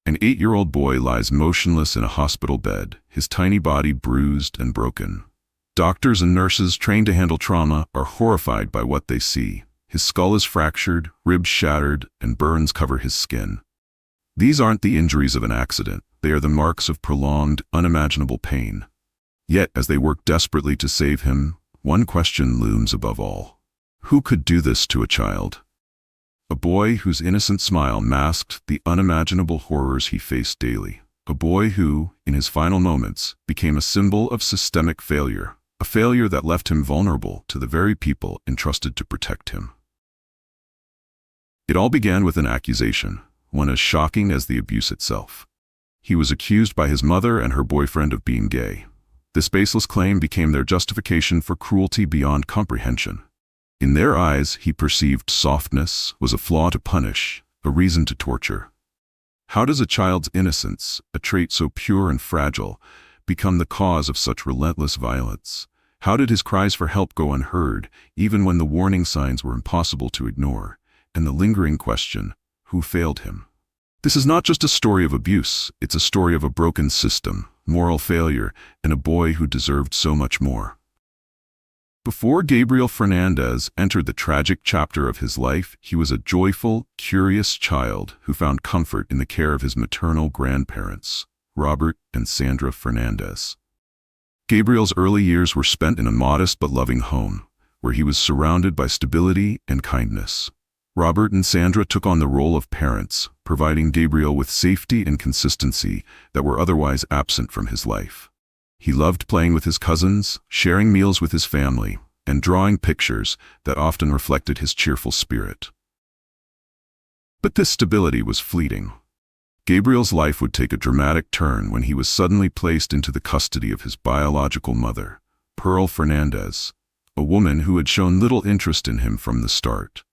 An 8-year-old boy lies motionless in a hospital bed, his tiny body bruised and broken. Doctors and nurses trained to handle trauma are horrified by what they see. His skull is fractured, ribs shattered, and burns cover his skin. These aren't the injuries of an accident. They are the marks of prolonged, unimaginable pain. Yet, as they work desperately to save him, one question looms above all. Who could do this to a child? A boy whose innocent smile masked the unimaginable horrors he faced daily. A boy who, in his final moments, became a symbol of systemic failure. A failure that left him vulnerable to the very people entrusted to protect him. It all began with an accusation, one as shocking as the abuse itself. He was accused by his mother and her boyfriend of being gay. This baseless claim became their justification for cruelty beyond comprehension. In their eyes, he perceived softness was a flaw to punish, a reason to torture. How does a child's innocence, a trait so pure and fragile, become the cause of such relentless violence? How did his cries for help go unheard, even when the warning signs were impossible to ignore? And the lingering question, who failed him? This is not just a story of abuse, it's a story of a broken system, moral failure, and a boy who deserved so much more. Before Gabriel Fernandez entered the tragic chapter of his life, he was a joyful, curious child who found comfort in the care of his maternal grandparents, Robert and Sandra Fernandez. Gabriel's early years were spent in a modest but loving home, where he was surrounded by stability and kindness. Robert and Sandra took on the role of parents, providing Gabriel with safety and consistency that were otherwise absent from his life. He loved playing with his cousins, sharing meals with his family, and drawing pictures that often reflected his cheerful spirit. But this stability was fleeting. Gabriel's life would take a dramatic turn when he was suddenly placed into the custody of his biological mother, Pearl Fernandez, a woman who had shown little interest in him from the start.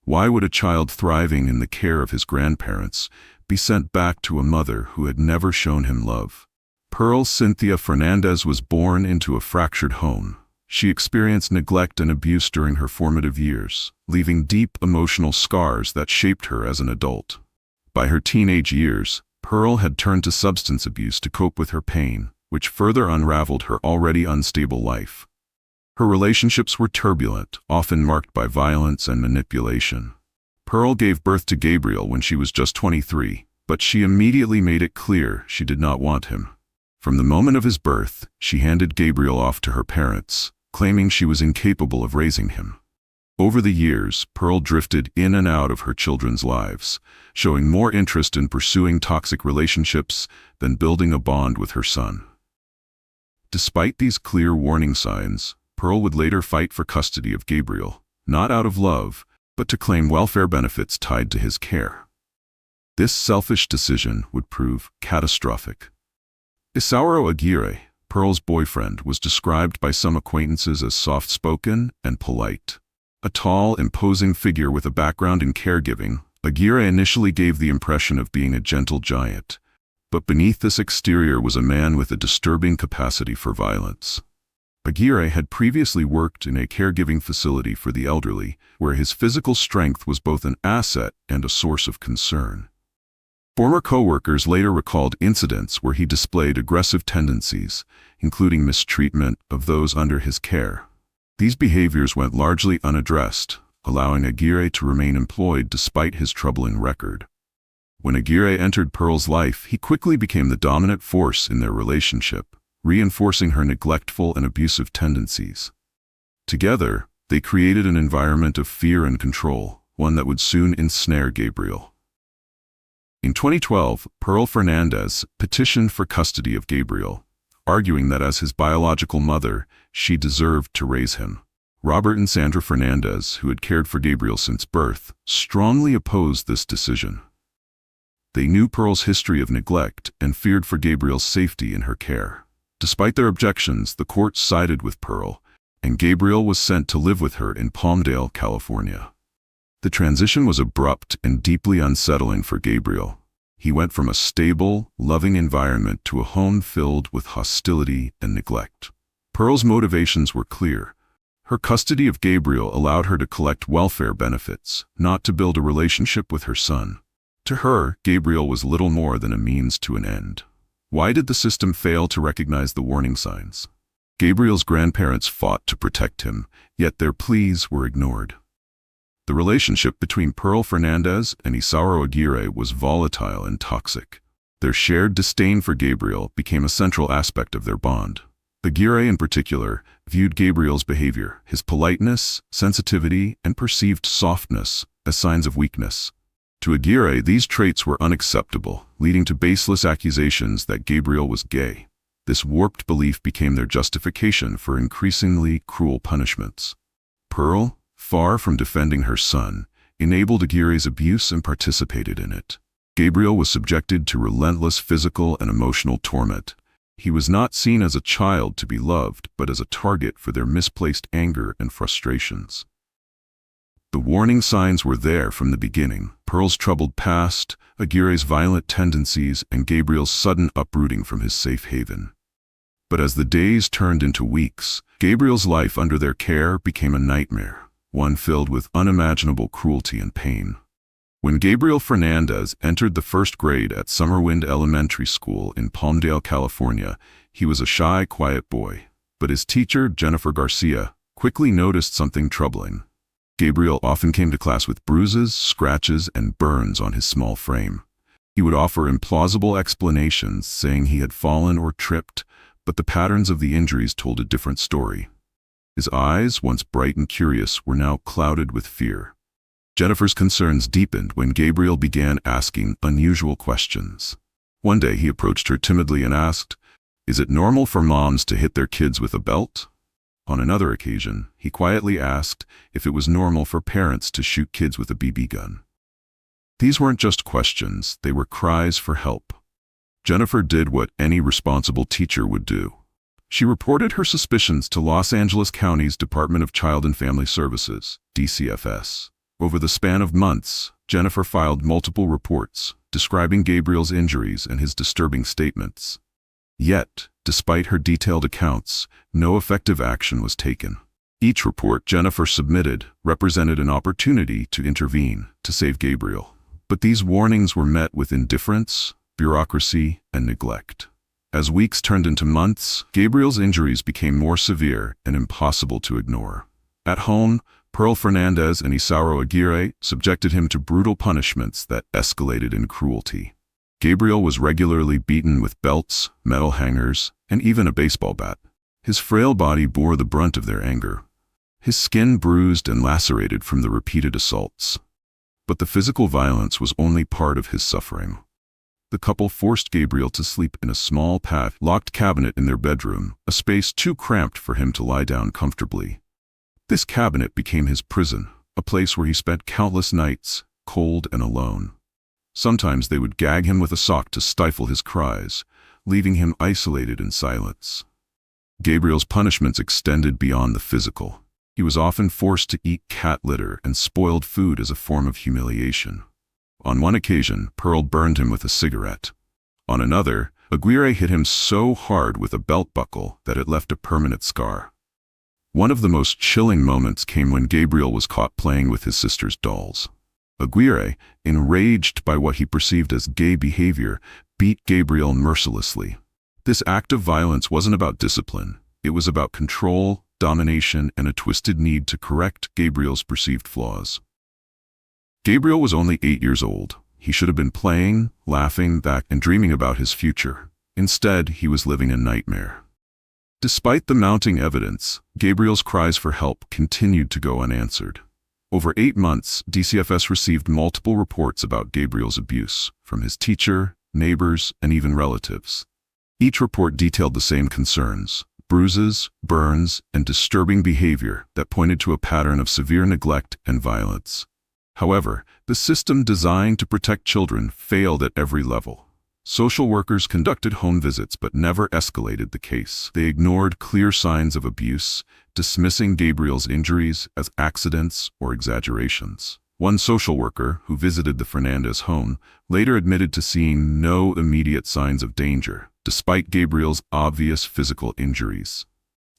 Why would a child thriving in the care of his grandparents be sent back to a mother who had never shown him love? Pearl Cynthia Fernandez was born into a fractured home. She experienced neglect and abuse during her formative years, leaving deep emotional scars that shaped her as an adult. By her teenage years, Pearl had turned to substance abuse to cope with her pain, which further unraveled her already unstable life. Her relationships were turbulent, often marked by violence and manipulation. Pearl gave birth to Gabriel when she was just 23, but she immediately made it clear she did not want him. From the moment of his birth, she handed Gabriel off to her parents, claiming she was incapable of raising him. Over the years, Pearl drifted in and out of her children's lives, showing more interest in pursuing toxic relationships than building a bond with her son. Despite these clear warning signs, Pearl would later fight for custody of Gabriel, not out of love, but to claim welfare benefits tied to his care. This selfish decision would prove catastrophic. Isauro Aguirre, Pearl's boyfriend, was described by some acquaintances as soft-spoken and polite. A tall, imposing figure with a background in caregiving, Aguirre initially gave the impression of being a gentle giant, but beneath this exterior was a man with a disturbing capacity for violence. Aguirre had previously worked in a caregiving facility for the elderly, where his physical strength was both an asset and a source of concern. Former co-workers later recalled incidents where he displayed aggressive tendencies, including mistreatment of those under his care. These behaviors went largely unaddressed, allowing Aguirre to remain employed despite his troubling record. When Aguirre entered Pearl's life, he quickly became the dominant force in their relationship, reinforcing her neglectful and abusive tendencies. Together, they created an environment of fear and control, one that would soon ensnare Gabriel. In 2012, Pearl Fernandez petitioned for custody of Gabriel, arguing that as his biological mother, she deserved to raise him. Robert and Sandra Fernandez, who had cared for Gabriel since birth, strongly opposed this decision. They knew Pearl's history of neglect and feared for Gabriel's safety in her care. Despite their objections, the court sided with Pearl, and Gabriel was sent to live with her in Palmdale, California. The transition was abrupt and deeply unsettling for Gabriel. He went from a stable, loving environment to a home filled with hostility and neglect. Pearl's motivations were clear. Her custody of Gabriel allowed her to collect welfare benefits, not to build a relationship with her son. To her, Gabriel was little more than a means to an end. Why did the system fail to recognize the warning signs? Gabriel's grandparents fought to protect him, yet their pleas were ignored. The relationship between Pearl Fernandez and Isauro Aguirre was volatile and toxic. Their shared disdain for Gabriel became a central aspect of their bond. Aguirre, in particular, viewed Gabriel's behavior, his politeness, sensitivity, and perceived softness, as signs of weakness. To Aguirre, these traits were unacceptable, leading to baseless accusations that Gabriel was gay. This warped belief became their justification for increasingly cruel punishments. Pearl, far from defending her son, enabled Aguirre's abuse and participated in it. Gabriel was subjected to relentless physical and emotional torment. He was not seen as a child to be loved, but as a target for their misplaced anger and frustrations. The warning signs were there from the beginning: Pearl's troubled past, Aguirre's violent tendencies, and Gabriel's sudden uprooting from his safe haven. But as the days turned into weeks, Gabriel's life under their care became a nightmare, one filled with unimaginable cruelty and pain. When Gabriel Fernandez entered the first grade at Summerwind Elementary School in Palmdale, California, he was a shy, quiet boy. But his teacher, Jennifer Garcia, quickly noticed something troubling. Gabriel often came to class with bruises, scratches, and burns on his small frame. He would offer implausible explanations, saying he had fallen or tripped, but the patterns of the injuries told a different story. His eyes, once bright and curious, were now clouded with fear. Jennifer's concerns deepened when Gabriel began asking unusual questions. One day he approached her timidly and asked, "Is it normal for moms to hit their kids with a belt?" On another occasion, he quietly asked if it was normal for parents to shoot kids with a BB gun. These weren't just questions, they were cries for help. Jennifer did what any responsible teacher would do. She reported her suspicions to Los Angeles County's Department of Child and Family Services, DCFS. Over the span of months, Jennifer filed multiple reports describing Gabriel's injuries and his disturbing statements. Yet, despite her detailed accounts, no effective action was taken. Each report Jennifer submitted represented an opportunity to intervene, to save Gabriel. But these warnings were met with indifference, bureaucracy, and neglect. As weeks turned into months, Gabriel's injuries became more severe and impossible to ignore. At home, Pearl Fernandez and Isauro Aguirre subjected him to brutal punishments that escalated in cruelty. Gabriel was regularly beaten with belts, metal hangers, and even a baseball bat. His frail body bore the brunt of their anger. His skin bruised and lacerated from the repeated assaults. But the physical violence was only part of his suffering. The couple forced Gabriel to sleep in a small padlocked cabinet in their bedroom, a space too cramped for him to lie down comfortably. This cabinet became his prison, a place where he spent countless nights, cold and alone. Sometimes they would gag him with a sock to stifle his cries, leaving him isolated in silence. Gabriel's punishments extended beyond the physical. He was often forced to eat cat litter and spoiled food as a form of humiliation. On one occasion, Pearl burned him with a cigarette. On another, Aguirre hit him so hard with a belt buckle that it left a permanent scar. One of the most chilling moments came when Gabriel was caught playing with his sister's dolls. Aguirre, enraged by what he perceived as gay behavior, beat Gabriel mercilessly. This act of violence wasn't about discipline. It was about control, domination, and a twisted need to correct Gabriel's perceived flaws. Gabriel was only 8 years old. He should have been playing, laughing, and dreaming about his future. Instead, he was living a nightmare. Despite the mounting evidence, Gabriel's cries for help continued to go unanswered. Over 8 months, DCFS received multiple reports about Gabriel's abuse, from his teacher, neighbors, and even relatives. Each report detailed the same concerns: bruises, burns, and disturbing behavior that pointed to a pattern of severe neglect and violence. However, the system designed to protect children failed at every level. Social workers conducted home visits but never escalated the case. They ignored clear signs of abuse, dismissing Gabriel's injuries as accidents or exaggerations. One social worker, who visited the Fernandez home, later admitted to seeing no immediate signs of danger, despite Gabriel's obvious physical injuries.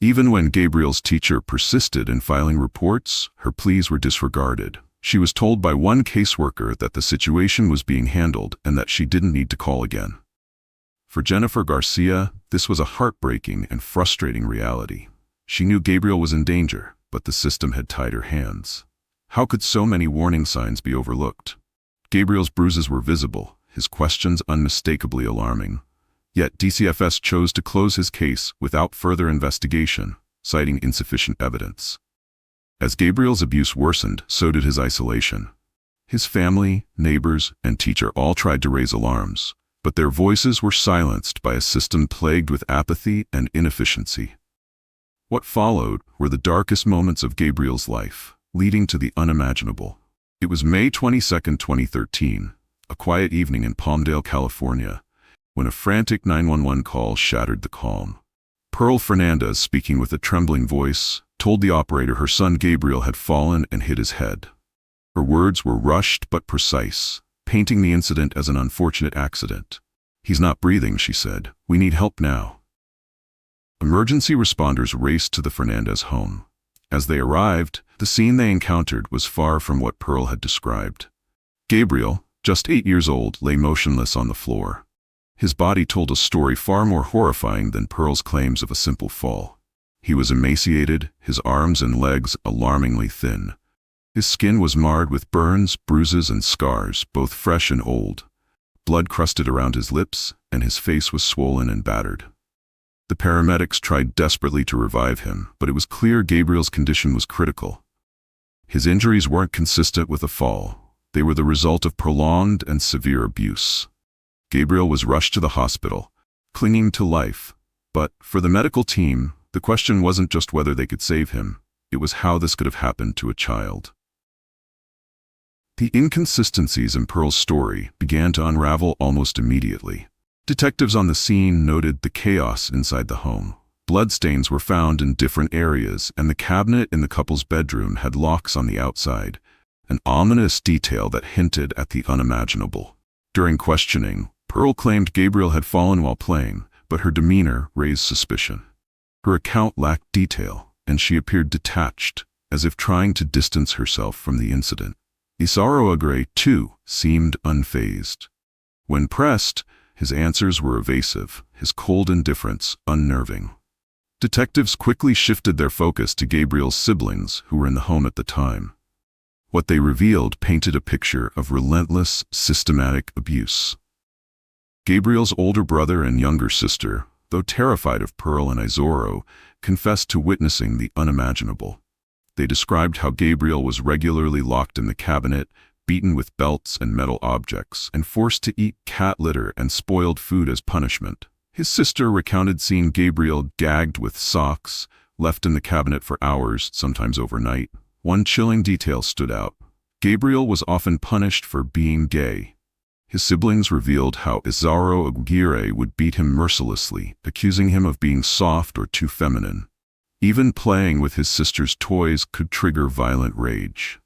Even when Gabriel's teacher persisted in filing reports, her pleas were disregarded. She was told by one caseworker that the situation was being handled and that she didn't need to call again. For Jennifer Garcia, this was a heartbreaking and frustrating reality. She knew Gabriel was in danger, but the system had tied her hands. How could so many warning signs be overlooked? Gabriel's bruises were visible, his questions unmistakably alarming. Yet DCFS chose to close his case without further investigation, citing insufficient evidence. As Gabriel's abuse worsened, so did his isolation. His family, neighbors, and teacher all tried to raise alarms, but their voices were silenced by a system plagued with apathy and inefficiency. What followed were the darkest moments of Gabriel's life, leading to the unimaginable. It was May 22, 2013, a quiet evening in Palmdale, California, when a frantic 911 call shattered the calm. Pearl Fernandez, speaking with a trembling voice, told the operator her son Gabriel had fallen and hit his head. Her words were rushed but precise, painting the incident as an unfortunate accident. "He's not breathing," she said. "We need help now." Emergency responders raced to the Fernandez home. As they arrived, the scene they encountered was far from what Pearl had described. Gabriel, just 8 years old, lay motionless on the floor. His body told a story far more horrifying than Pearl's claims of a simple fall. He was emaciated, his arms and legs alarmingly thin. His skin was marred with burns, bruises, and scars, both fresh and old. Blood crusted around his lips, and his face was swollen and battered. The paramedics tried desperately to revive him, but it was clear Gabriel's condition was critical. His injuries weren't consistent with a fall. They were the result of prolonged and severe abuse. Gabriel was rushed to the hospital, clinging to life. But for the medical team, the question wasn't just whether they could save him. It was how this could have happened to a child. The inconsistencies in Pearl's story began to unravel almost immediately. Detectives on the scene noted the chaos inside the home. Bloodstains were found in different areas, and the cabinet in the couple's bedroom had locks on the outside, an ominous detail that hinted at the unimaginable. During questioning, Pearl claimed Gabriel had fallen while playing, but her demeanor raised suspicion. Her account lacked detail, and she appeared detached, as if trying to distance herself from the incident. Isaro Agre, too, seemed unfazed. When pressed, his answers were evasive, his cold indifference unnerving. Detectives quickly shifted their focus to Gabriel's siblings, who were in the home at the time. What they revealed painted a picture of relentless, systematic abuse. Gabriel's older brother and younger sister, though terrified of Pearl and Isaro, confessed to witnessing the unimaginable. They described how Gabriel was regularly locked in the cabinet, beaten with belts and metal objects, and forced to eat cat litter and spoiled food as punishment. His sister recounted seeing Gabriel gagged with socks, left in the cabinet for hours, sometimes overnight. One chilling detail stood out. Gabriel was often punished for being gay. His siblings revealed how Isaro Aguirre would beat him mercilessly, accusing him of being soft or too feminine. Even playing with his sister's toys could trigger violent rage.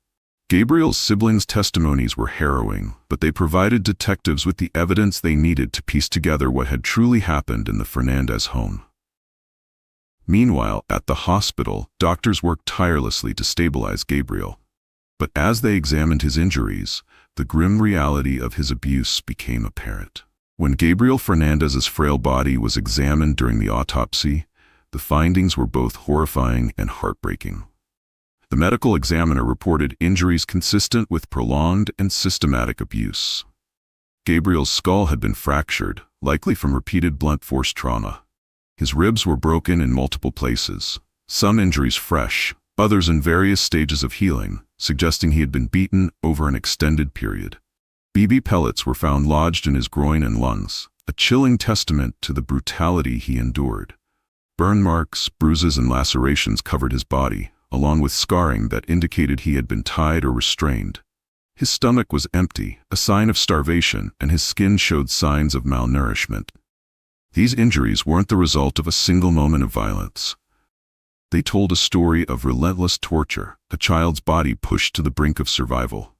Gabriel's siblings' testimonies were harrowing, but they provided detectives with the evidence they needed to piece together what had truly happened in the Fernandez home. Meanwhile, at the hospital, doctors worked tirelessly to stabilize Gabriel. But as they examined his injuries, the grim reality of his abuse became apparent. When Gabriel Fernandez's frail body was examined during the autopsy, the findings were both horrifying and heartbreaking. The medical examiner reported injuries consistent with prolonged and systematic abuse. Gabriel's skull had been fractured, likely from repeated blunt force trauma. His ribs were broken in multiple places, some injuries fresh, others in various stages of healing, suggesting he had been beaten over an extended period. BB pellets were found lodged in his groin and lungs, a chilling testament to the brutality he endured. Burn marks, bruises, and lacerations covered his body, along with scarring that indicated he had been tied or restrained. His stomach was empty, a sign of starvation, and his skin showed signs of malnourishment. These injuries weren't the result of a single moment of violence. They told a story of relentless torture, a child's body pushed to the brink of survival.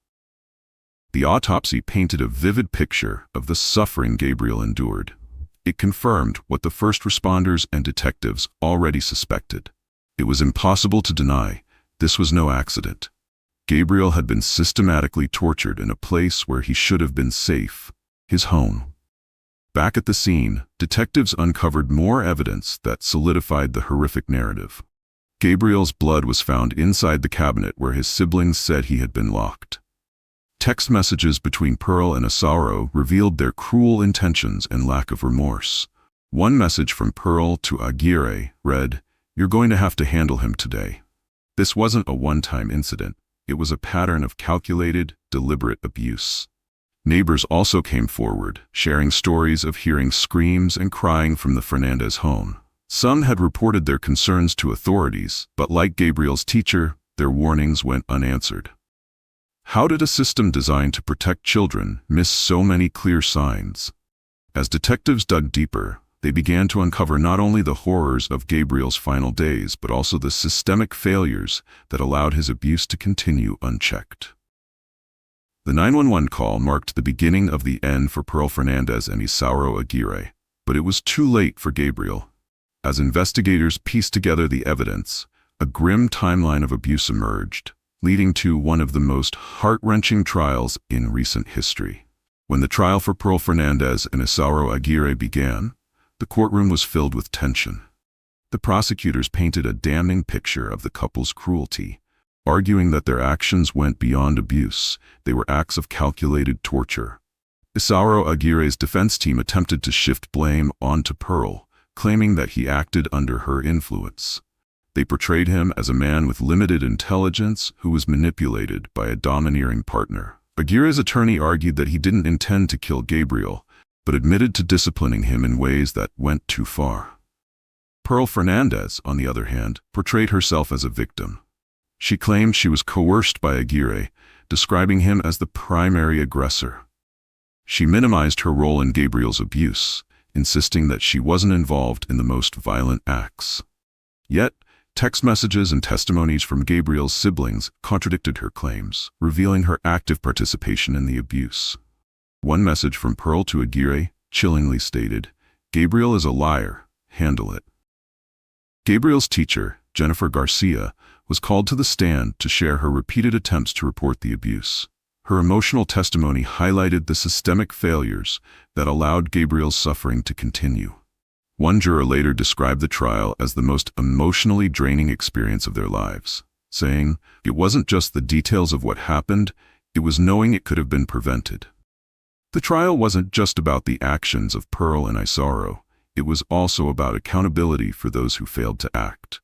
The autopsy painted a vivid picture of the suffering Gabriel endured. It confirmed what the first responders and detectives already suspected. It was impossible to deny this was no accident. Gabriel had been systematically tortured in a place where he should have been safe, his home. Back at the scene, detectives uncovered more evidence that solidified the horrific narrative. Gabriel's blood was found inside the cabinet where his siblings said he had been locked. Text messages between Pearl and Isauro revealed their cruel intentions and lack of remorse. One message from Pearl to Aguirre read, "You're going to have to handle him today." This wasn't a one-time incident. It was a pattern of calculated, deliberate abuse. Neighbors also came forward, sharing stories of hearing screams and crying from the Fernandez home. Some had reported their concerns to authorities, but like Gabriel's teacher, their warnings went unanswered. How did a system designed to protect children miss so many clear signs? As detectives dug deeper, they began to uncover not only the horrors of Gabriel's final days, but also the systemic failures that allowed his abuse to continue unchecked. The 911 call marked the beginning of the end for Pearl Fernandez and Isauro Aguirre, but it was too late for Gabriel. As investigators pieced together the evidence, a grim timeline of abuse emerged, leading to one of the most heart-wrenching trials in recent history. When the trial for Pearl Fernandez and Isauro Aguirre began, the courtroom was filled with tension. The prosecutors painted a damning picture of the couple's cruelty, arguing that their actions went beyond abuse. They were acts of calculated torture. Isauro Aguirre's defense team attempted to shift blame onto Pearl, claiming that he acted under her influence. They portrayed him as a man with limited intelligence who was manipulated by a domineering partner. Aguirre's attorney argued that he didn't intend to kill Gabriel, but admitted to disciplining him in ways that went too far. Pearl Fernandez, on the other hand, portrayed herself as a victim. She claimed she was coerced by Aguirre, describing him as the primary aggressor. She minimized her role in Gabriel's abuse, insisting that she wasn't involved in the most violent acts. Yet, text messages and testimonies from Gabriel's siblings contradicted her claims, revealing her active participation in the abuse. One message from Pearl to Aguirre chillingly stated, "Gabriel is a liar, handle it." Gabriel's teacher, Jennifer Garcia, was called to the stand to share her repeated attempts to report the abuse. Her emotional testimony highlighted the systemic failures that allowed Gabriel's suffering to continue. One juror later described the trial as the most emotionally draining experience of their lives, saying, "It wasn't just the details of what happened, it was knowing it could have been prevented." The trial wasn't just about the actions of Pearl and Isauro, it was also about accountability for those who failed to act.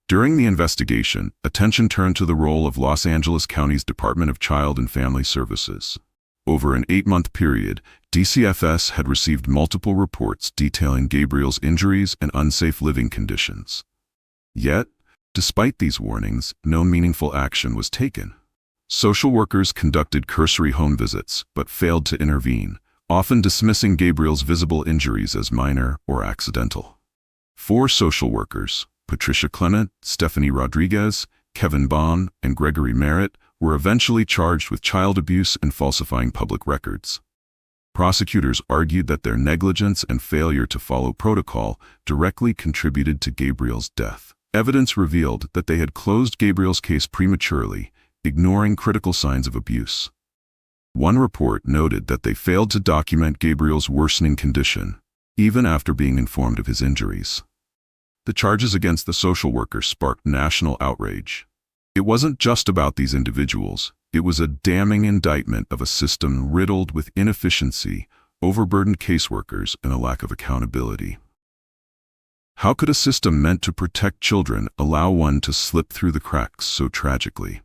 During the investigation, attention turned to the role of Los Angeles County's Department of Child and Family Services. Over an 8-month period, DCFS had received multiple reports detailing Gabriel's injuries and unsafe living conditions. Yet, despite these warnings, no meaningful action was taken. Social workers conducted cursory home visits, but failed to intervene, often dismissing Gabriel's visible injuries as minor or accidental. 4 social workers, Patricia Clement, Stephanie Rodriguez, Kevin Bond, and Gregory Merritt, were eventually charged with child abuse and falsifying public records. Prosecutors argued that their negligence and failure to follow protocol directly contributed to Gabriel's death. Evidence revealed that they had closed Gabriel's case prematurely, ignoring critical signs of abuse. One report noted that they failed to document Gabriel's worsening condition, even after being informed of his injuries. The charges against the social worker sparked national outrage. It wasn't just about these individuals, it was a damning indictment of a system riddled with inefficiency, overburdened caseworkers, and a lack of accountability. How could a system meant to protect children allow one to slip through the cracks so tragically?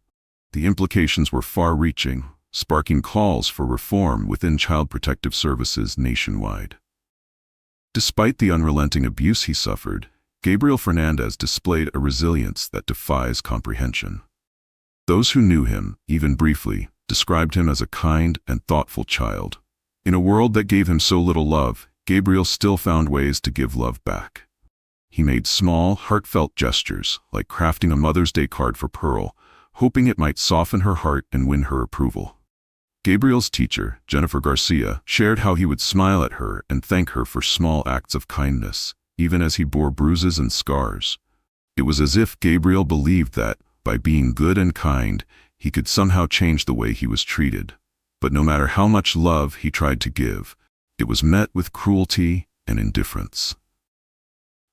The implications were far-reaching, sparking calls for reform within child protective services nationwide. Despite the unrelenting abuse he suffered, Gabriel Fernandez displayed a resilience that defies comprehension. Those who knew him, even briefly, described him as a kind and thoughtful child. In a world that gave him so little love, Gabriel still found ways to give love back. He made small, heartfelt gestures, like crafting a Mother's Day card for Pearl, hoping it might soften her heart and win her approval. Gabriel's teacher, Jennifer Garcia, shared how he would smile at her and thank her for small acts of kindness, even as he bore bruises and scars. It was as if Gabriel believed that, by being good and kind, he could somehow change the way he was treated. But no matter how much love he tried to give, it was met with cruelty and indifference.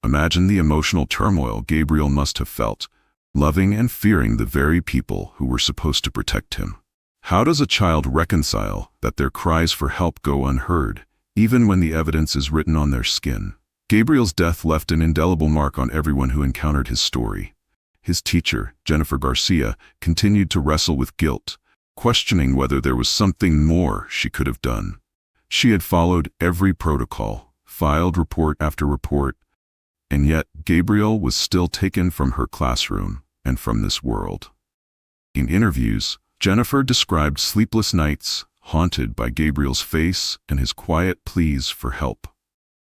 Imagine the emotional turmoil Gabriel must have felt, loving and fearing the very people who were supposed to protect him. How does a child reconcile that their cries for help go unheard, even when the evidence is written on their skin? Gabriel's death left an indelible mark on everyone who encountered his story. His teacher, Jennifer Garcia, continued to wrestle with guilt, questioning whether there was something more she could have done. She had followed every protocol, filed report after report, and yet Gabriel was still taken from her classroom and from this world. In interviews, Jennifer described sleepless nights haunted by Gabriel's face and his quiet pleas for help.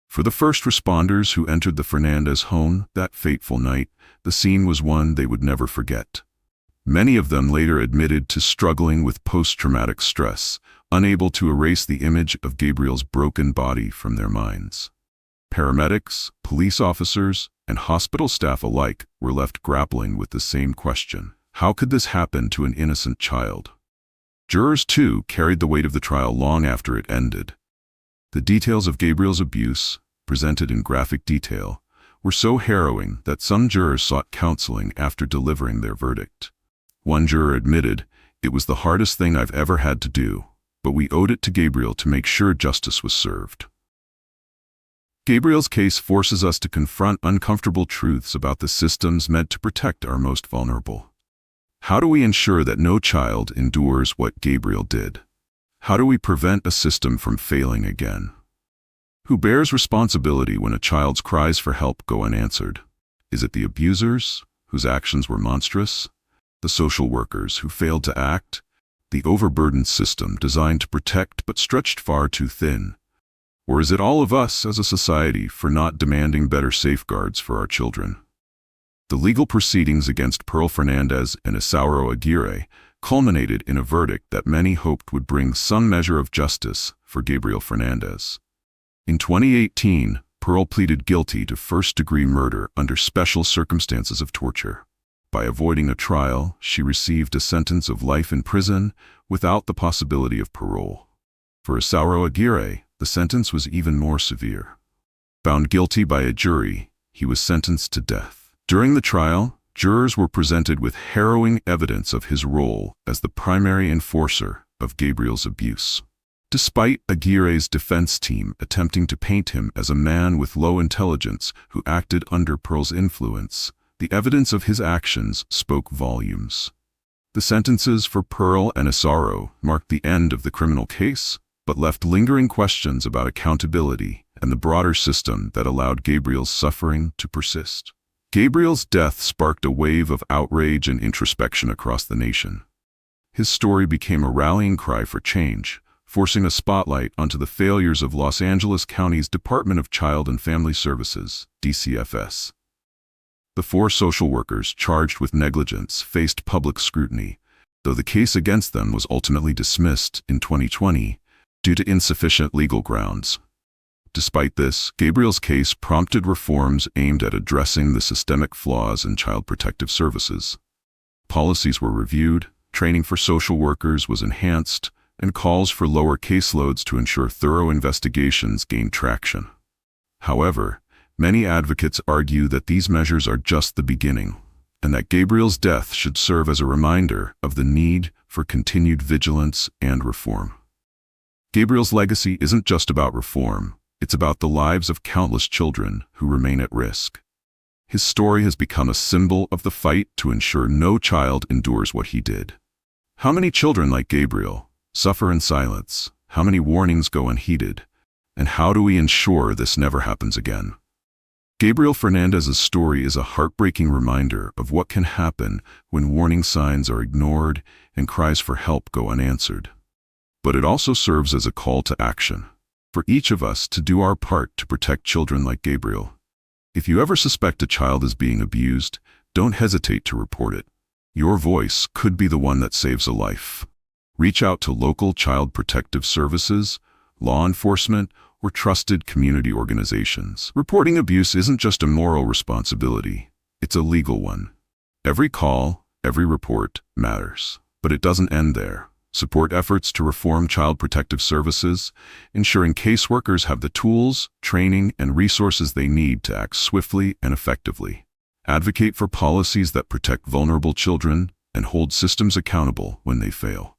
For the first responders who entered the Fernandez home that fateful night, the scene was one they would never forget. Many of them later admitted to struggling with post-traumatic stress, unable to erase the image of Gabriel's broken body from their minds. Paramedics, police officers, and hospital staff alike were left grappling with the same question. How could this happen to an innocent child? Jurors, too, carried the weight of the trial long after it ended. The details of Gabriel's abuse, presented in graphic detail, were so harrowing that some jurors sought counseling after delivering their verdict. One juror admitted, "It was the hardest thing I've ever had to do, but we owed it to Gabriel to make sure justice was served." Gabriel's case forces us to confront uncomfortable truths about the systems meant to protect our most vulnerable. How do we ensure that no child endures what Gabriel did? How do we prevent a system from failing again? Who bears responsibility when a child's cries for help go unanswered? Is it the abusers, whose actions were monstrous? The social workers who failed to act? The overburdened system designed to protect but stretched far too thin? Or is it all of us as a society for not demanding better safeguards for our children? The legal proceedings against Pearl Fernandez and Isauro Aguirre culminated in a verdict that many hoped would bring some measure of justice for Gabriel Fernandez. In 2018, Pearl pleaded guilty to first-degree murder under special circumstances of torture. By avoiding a trial, she received a sentence of life in prison without the possibility of parole. For Isauro Aguirre, the sentence was even more severe. Found guilty by a jury, he was sentenced to death. During the trial, jurors were presented with harrowing evidence of his role as the primary enforcer of Gabriel's abuse. Despite Aguirre's defense team attempting to paint him as a man with low intelligence who acted under Pearl's influence, the evidence of his actions spoke volumes. The sentences for Pearl and Isauro marked the end of the criminal case, but left lingering questions about accountability and the broader system that allowed Gabriel's suffering to persist. Gabriel's death sparked a wave of outrage and introspection across the nation. His story became a rallying cry for change, forcing a spotlight onto the failures of Los Angeles County's Department of Child and Family Services, DCFS. The 4 social workers charged with negligence faced public scrutiny, though the case against them was ultimately dismissed in 2020 due to insufficient legal grounds. Despite this, Gabriel's case prompted reforms aimed at addressing the systemic flaws in child protective services. Policies were reviewed, training for social workers was enhanced, and calls for lower caseloads to ensure thorough investigations gained traction. However, many advocates argue that these measures are just the beginning, and that Gabriel's death should serve as a reminder of the need for continued vigilance and reform. Gabriel's legacy isn't just about reform. It's about the lives of countless children who remain at risk. His story has become a symbol of the fight to ensure no child endures what he did. How many children like Gabriel suffer in silence? How many warnings go unheeded? And how do we ensure this never happens again? Gabriel Fernandez's story is a heartbreaking reminder of what can happen when warning signs are ignored and cries for help go unanswered. But it also serves as a call to action for each of us to do our part to protect children like Gabriel. If you ever suspect a child is being abused, don't hesitate to report it. Your voice could be the one that saves a life. Reach out to local child protective services, law enforcement, or trusted community organizations. Reporting abuse isn't just a moral responsibility, it's a legal one. Every call, Every report matters. But it doesn't end there. Support efforts to reform child protective services, ensuring caseworkers have the tools, training, and resources they need to act swiftly and effectively. Advocate for policies that protect vulnerable children and hold systems accountable when they fail.